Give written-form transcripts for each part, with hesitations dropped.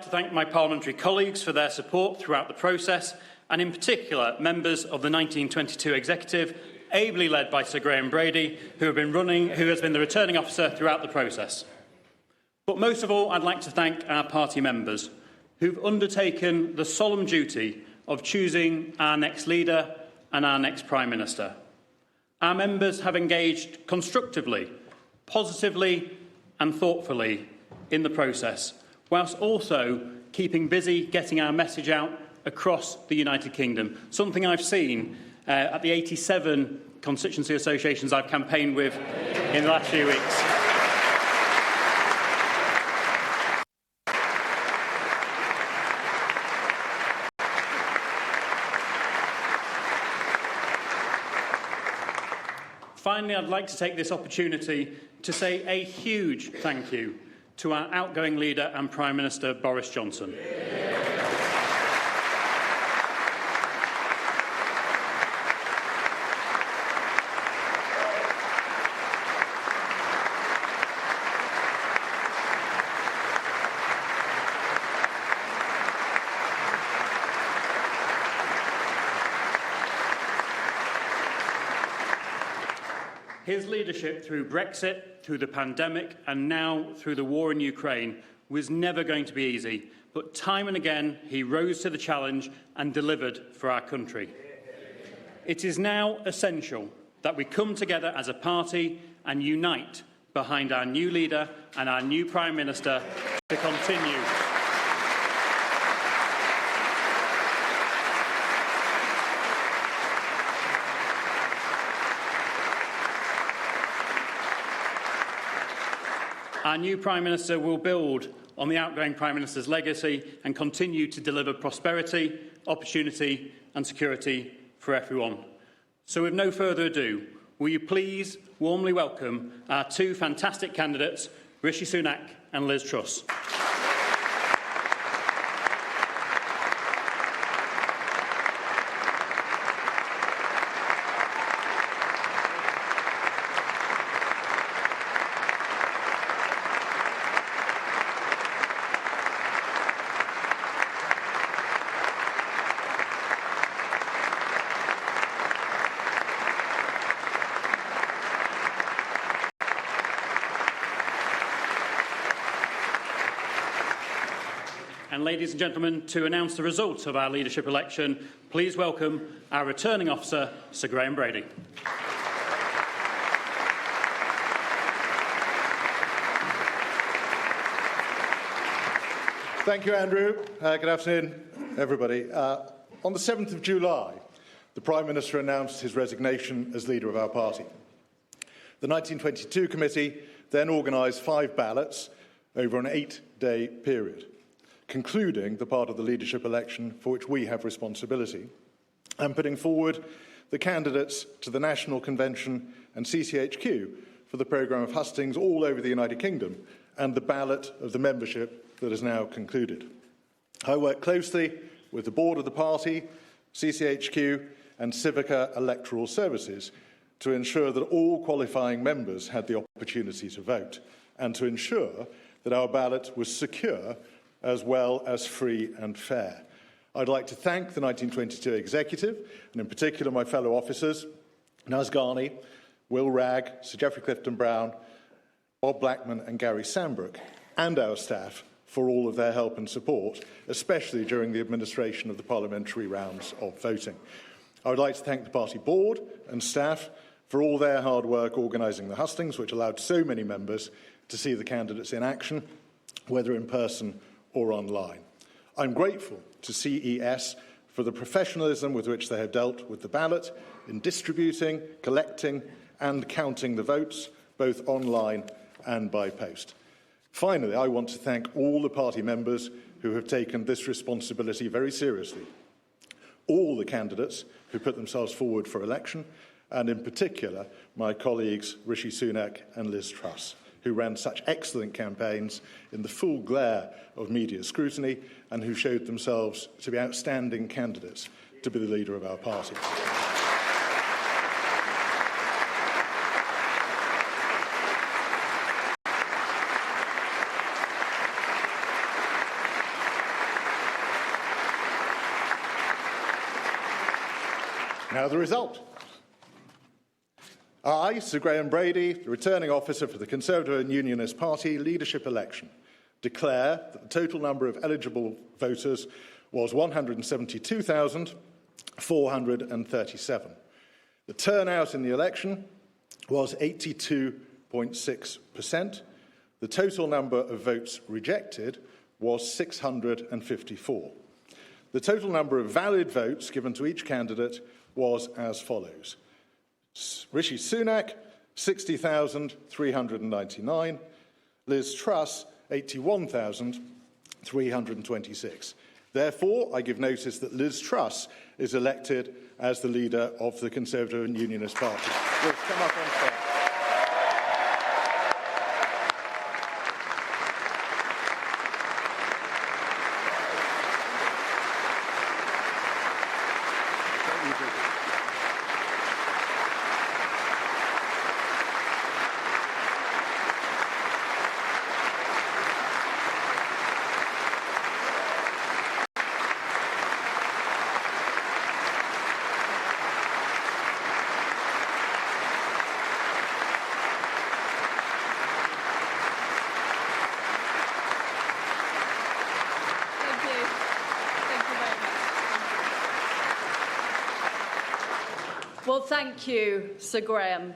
like to thank my parliamentary colleagues for their support throughout the process, and in particular members of the 1922 Executive, ably led by Sir Graham Brady, who has been the returning officer throughout the process. But most of all, I'd like to thank our party members who've undertaken the solemn duty of choosing our next leader and our next Prime Minister. Our members have engaged constructively, positively and thoughtfully in the process, whilst also keeping busy getting our message out across the United Kingdom, something I've seen at the 87 constituency associations I've campaigned with in the last few weeks. Finally, I'd like to take this opportunity to say a huge thank you to our outgoing leader and Prime Minister, Boris Johnson. His leadership through Brexit, through the pandemic and now through the war in Ukraine was never going to be easy, but time and again he rose to the challenge and delivered for our country. It is now essential that we come together as a party and unite behind our new leader and our new Prime Minister to continue Our new Prime Minister will build on the outgoing Prime Minister's legacy and continue to deliver prosperity, opportunity and security for everyone. So with no further ado, will you please warmly welcome our two fantastic candidates, Rishi Sunak and Liz Truss. And ladies and gentlemen, to announce the results of our leadership election, please welcome our returning officer, Sir Graham Brady. Thank you, Andrew. Good afternoon, everybody. On the 7th of July, the Prime Minister announced his resignation as leader of our party. The 1922 committee then organised 5 ballots over an 8-day period, concluding the part of the leadership election for which we have responsibility, and putting forward the candidates to the National Convention and CCHQ for the programme of hustings all over the United Kingdom and the ballot of the membership that is now concluded. I work closely with the board of the party, CCHQ and Civica Electoral Services to ensure that all qualifying members had the opportunity to vote and to ensure that our ballot was secure as well as free and fair. I'd like to thank the 1922 Executive, and in particular my fellow officers, Naz Ghani, Will Wragg, Sir Geoffrey Clifton-Brown, Bob Blackman and Gary Sambrook, and our staff for all of their help and support, especially during the administration of the parliamentary rounds of voting. I would like to thank the party board and staff for all their hard work organising the hustings, which allowed so many members to see the candidates in action, whether in person or online. I'm grateful to CES for the professionalism with which they have dealt with the ballot in distributing, collecting and counting the votes, both online and by post. Finally, I want to thank all the party members who have taken this responsibility very seriously, all the candidates who put themselves forward for election, and in particular my colleagues Rishi Sunak and Liz Truss, who ran such excellent campaigns in the full glare of media scrutiny and who showed themselves to be outstanding candidates to be the leader of our party. Now the result. I, Sir Graham Brady, the returning officer for the Conservative and Unionist Party leadership election, declare that the total number of eligible voters was 172,437. The turnout in the election was 82.6%. The total number of votes rejected was 654. The total number of valid votes given to each candidate was as follows. Rishi Sunak, 60,399. Liz Truss, 81,326. Therefore, I give notice that Liz Truss is elected as the leader of the Conservative and Unionist Party. We'll come up on stage. Well, thank you, Sir Graham.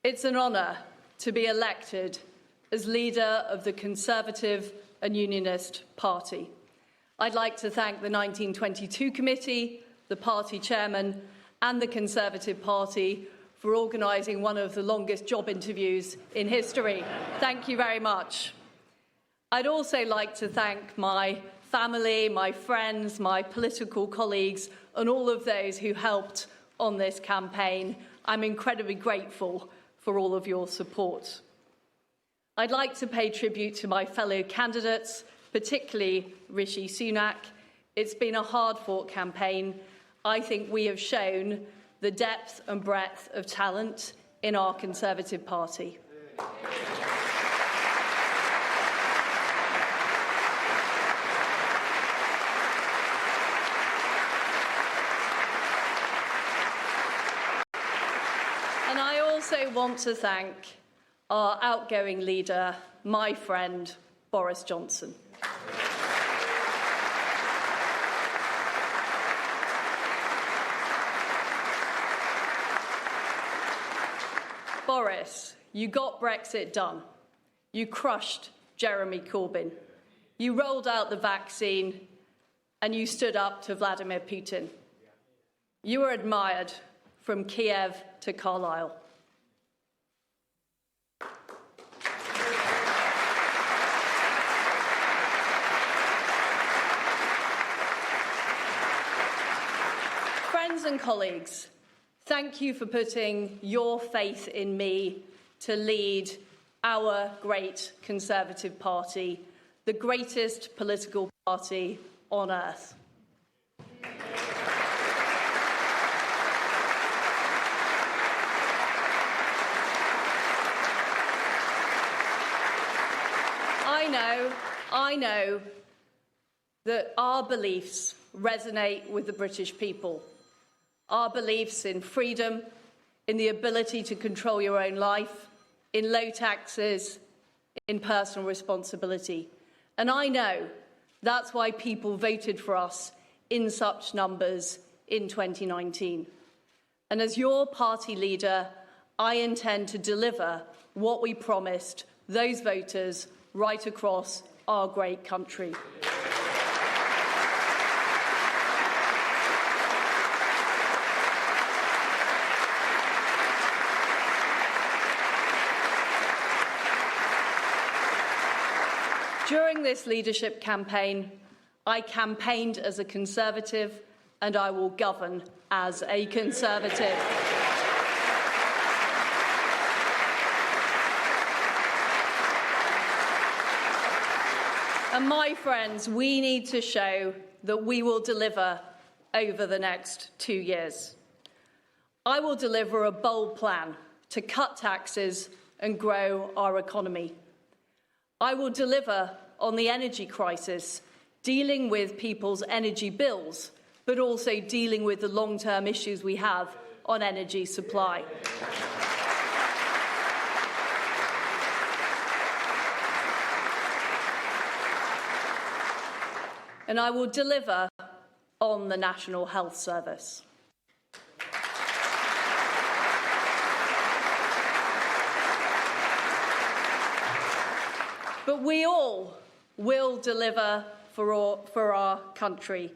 It's an honour to be elected as leader of the Conservative and Unionist Party. I'd like to thank the 1922 committee, the party chairman and the Conservative Party for organising one of the longest job interviews in history. Thank you very much. I'd also like to thank my family, my friends, my political colleagues and all of those who helped on this campaign. I'm incredibly grateful for all of your support. I'd like to pay tribute to my fellow candidates, particularly Rishi Sunak. It's been a hard-fought campaign. I think we have shown the depth and breadth of talent in our Conservative Party. And I also want to thank our outgoing leader, my friend, Boris Johnson. Boris, you got Brexit done. You crushed Jeremy Corbyn. You rolled out the vaccine and you stood up to Vladimir Putin. You were admired from Kiev to Carlisle. Friends and colleagues, thank you for putting your faith in me to lead our great Conservative Party, the greatest political party on earth. I know that our beliefs resonate with the British people. Our beliefs in freedom, in the ability to control your own life, in low taxes, in personal responsibility. And I know that's why people voted for us in such numbers in 2019. And as your party leader, I intend to deliver what we promised those voters right across our great country. During this leadership campaign, I campaigned as a Conservative and I will govern as a Conservative. And my friends, we need to show that we will deliver over the next 2 years. I will deliver a bold plan to cut taxes and grow our economy. I will deliver on the energy crisis, dealing with people's energy bills but also dealing with the long-term issues we have on energy supply. And I will deliver on the National Health Service. But we all will deliver for our country.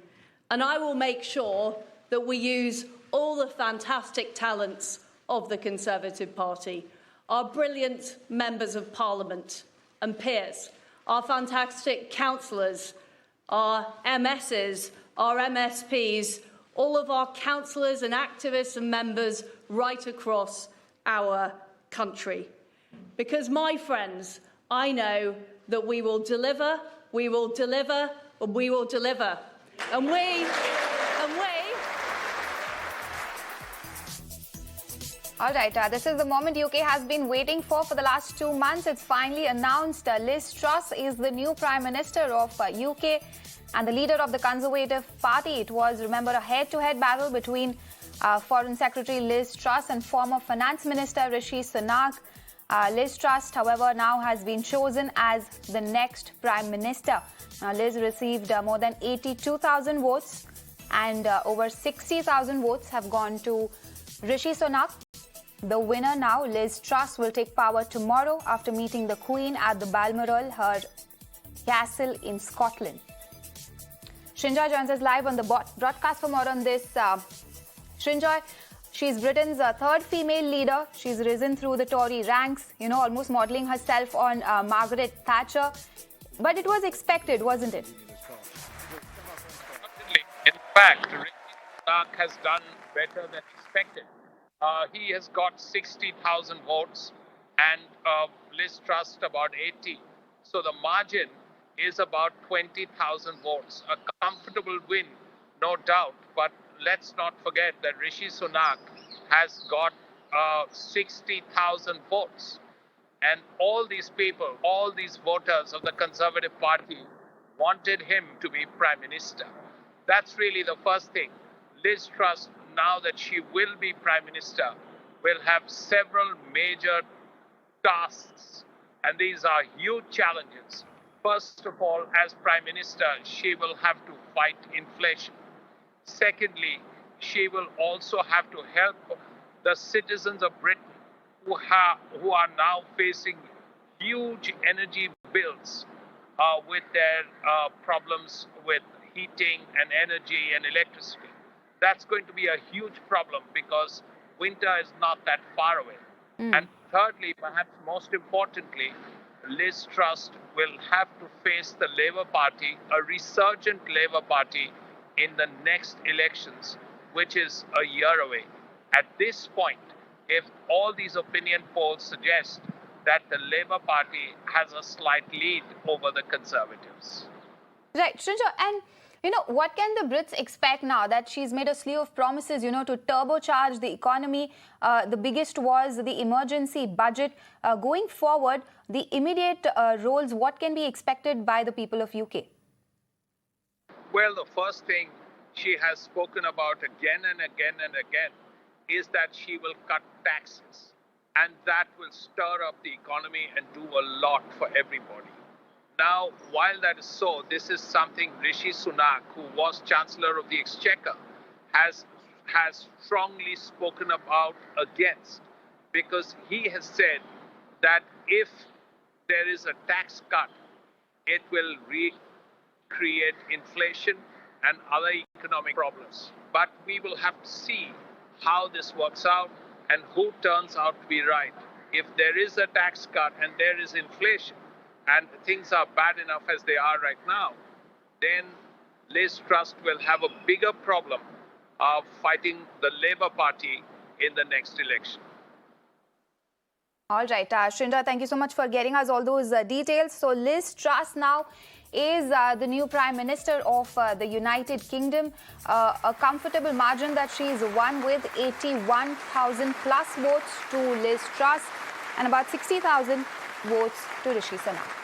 And I will make sure that we use all the fantastic talents of the Conservative Party, our brilliant members of Parliament and peers, our fantastic councillors, our MSs, our MSPs, all of our councillors and activists and members right across our country. Because, my friends, I know that we will deliver, we will deliver, and we will deliver. And we... All right, this is the moment UK has been waiting for the last 2 months. It's finally announced Liz Truss is the new Prime Minister of UK and the leader of the Conservative Party. It was, remember, a head-to-head battle between Foreign Secretary Liz Truss and former Finance Minister Rishi Sunak. Liz Truss, however, now has been chosen as the next Prime Minister. Now, Liz received more than 82,000 votes and over 60,000 votes have gone to Rishi Sunak. The winner now, Liz Truss, will take power tomorrow after meeting the Queen at the Balmoral, her castle in Scotland. Srinjoy joins us live on the broadcast for more on this. Srinjoy, she's Britain's third female leader. She's risen through the Tory ranks, almost modelling herself on Margaret Thatcher. But it was expected, wasn't it? In fact, Rishi Sunak has done better than expected. He has got 60,000 votes and Liz Truss about 80. So the margin is about 20,000 votes. A comfortable win, no doubt. But let's not forget that Rishi Sunak has got 60,000 votes. And all these people, all these voters of the Conservative Party wanted him to be Prime Minister. That's really the first thing. Liz Truss, now that she will be Prime Minister, will have several major tasks. And these are huge challenges. First of all, as Prime Minister, she will have to fight inflation. Secondly, she will also have to help the citizens of Britain who are now facing huge energy bills with their problems with heating and energy and electricity. That's going to be a huge problem because winter is not that far away. And thirdly, perhaps most importantly, Liz Truss will have to face the Labour Party, a resurgent Labour Party, in the next elections, which is a year away. At this point, if all these opinion polls suggest that the Labour Party has a slight lead over the Conservatives. Right, Srinjoy, and what can the Brits expect now that she's made a slew of promises, to turbocharge the economy? The biggest was the emergency budget. Going forward, the immediate roles, what can be expected by the people of UK? Well, the first thing she has spoken about again and again and again is that she will cut taxes. And that will stir up the economy and do a lot for everybody. Now, while that is so, this is something Rishi Sunak, who was Chancellor of the Exchequer, has strongly spoken about against, because he has said that if there is a tax cut, it will recreate inflation and other economic problems. But we will have to see how this works out and who turns out to be right. If there is a tax cut and there is inflation, and things are bad enough as they are right now, then Liz Truss will have a bigger problem of fighting the Labour Party in the next election. All right, Srinjoy, thank you so much for getting us all those details. So Liz Truss now is the new Prime Minister of the United Kingdom. A comfortable margin that she's won with 81,000 plus votes to Liz Truss and about 60,000 votes to Rishi Sunak.